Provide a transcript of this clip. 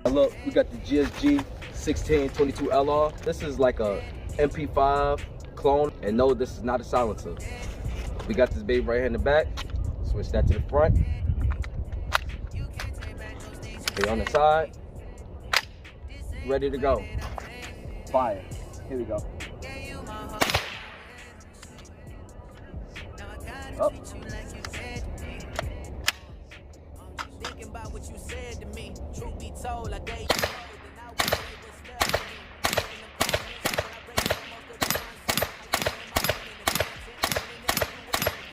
Look, we got the GSG-16 22LR. This is like a MP5 clone, and no, this is not a silencer. We got this baby right here in the back. Switch that to the front. Okay, on the side. Ready to go. Fire. Here we go. Up. Thinking about what you said to me. Truth be told, I gave you